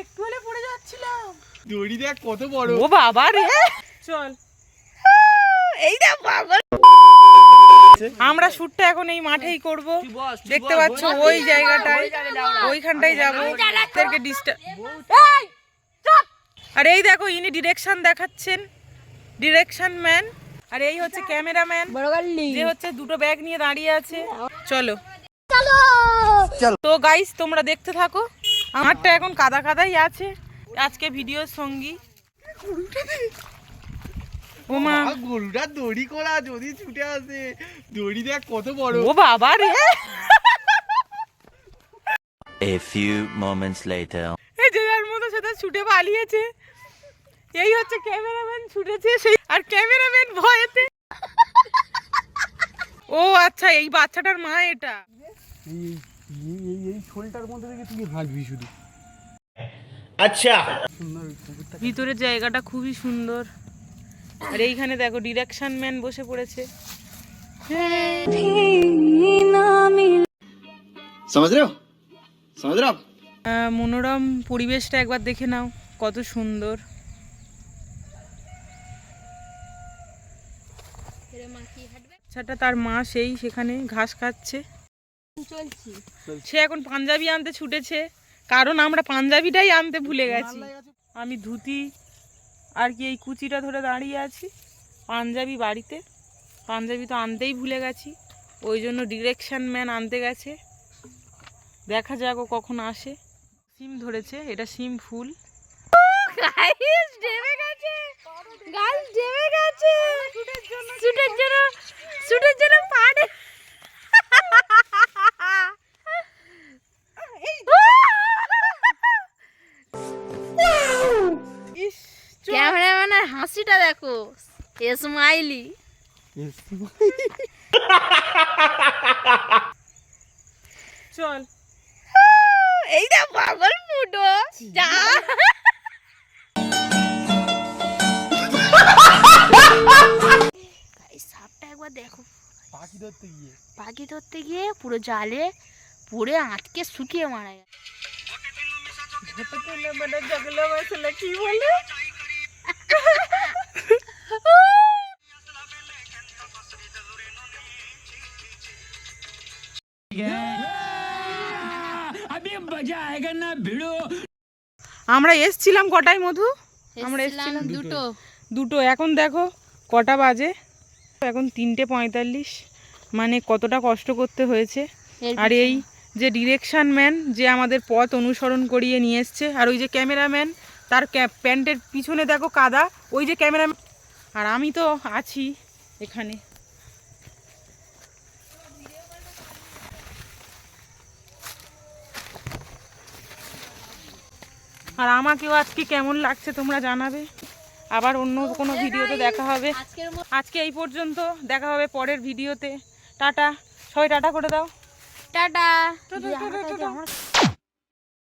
একটু হলে পড়ে যাচ্ছিলাম। দড়ি দেখ কত বড়। ও বাবা রে, চল। এই দেখ পাগল। আমরা শুটটা এখন এই মাঠেই করব। দেখতে পাচ্ছ ওই জায়গাটায়, ওইখানটায় যাবো। এদেরকে ডিস্টার্ব। আর এই দেখো ইনি ডিরেকশন দেখাচ্ছেন, ডিরেকশন ম্যান। আর এই হচ্ছে ক্যামেরাম্যান, যে হচ্ছে দুটো ব্যাগ নিয়ে দাঁড়িয়ে আছে। চলো তো গাইস, তোমরা দেখতে থাকো। আমারটা এখন কাদা কাদাই আছে আজকে ভিডিওর সঙ্গী। ওমা, গরুটা দড়ি করা, যদি ছুটে আসে। দড়ি দেখ কত বড়। ও বাবা রে। A few moments later. এই যে যার মতো সেটা ছুটে পালিয়েছে। এই হচ্ছে ক্যামেরাম্যান ছুটেছে সেই, আর ক্যামেরাম্যান ভয়েতে। ও আচ্ছা, এই বাচ্চাটার মা এটা। এই ছোলটার মধ্যে থেকে তুই ভাগবি শুধু। আচ্ছা, ভিতরের জায়গাটা খুবই সুন্দর। আর এইখানে দেখো ডিরেকশন ম্যান বসে পড়েছে। মনোরম পরিবেশটা একবার দেখে নাও, কত সুন্দর। আচ্ছাটা তার মা সেই সেখানে ঘাস খাচ্ছে। সে এখন পাঞ্জাবি আনতে ছুটেছে, কারণ আমরা পাঞ্জাবিটাই আনতে ভুলে গেছি। আমি ধুতি আর কি এই কুচিটা ধরে দাঁড়িয়ে আছি। পাঞ্জাবি বাড়িতে, পাঞ্জাবি তো আনতেই ভুলে গেছি। ওই জন্য ডিরেকশন ম্যান আনতে গেছে। দেখা যাক ও কখন আসে। সিম ধরেছে, এটা সিম ফুল। ক্যামেরাম্যানের হাসিটা দেখো, স্মাইলি। চল, এই দেখ পাগল ফুটো যা। সাপটা একবার দেখো, পাখি ধরতে গিয়ে পুরো জালে পুরে আটকে শুকিয়ে মারা গেছে। কি বলে? আমরা এসছিলাম কটায় মধু? আমরা এসছিলাম দুটো। এখন দেখো কটা বাজে, এখন 3:45। মানে কতটা কষ্ট করতে হয়েছে। আর এই যে ডিরেকশন ম্যান, যে আমাদের পথ অনুসরণ করিয়ে নিয়ে এসছে, আর ওই যে ক্যামেরাম্যান, তার প্যান্টের পিছনে দেখো কাদা, ওই যে ক্যামেরাম্যান। আর আমি তো আছি এখানে। আর আমাকেও আজকে কেমন লাগছে তোমরা জানাবে। আবার অন্য কোনো ভিডিওতে দেখা হবে। আজকে এই পর্যন্ত, দেখা হবে পরের ভিডিওতে। টাটা, সবাই টাটা করে দাও। টাটা।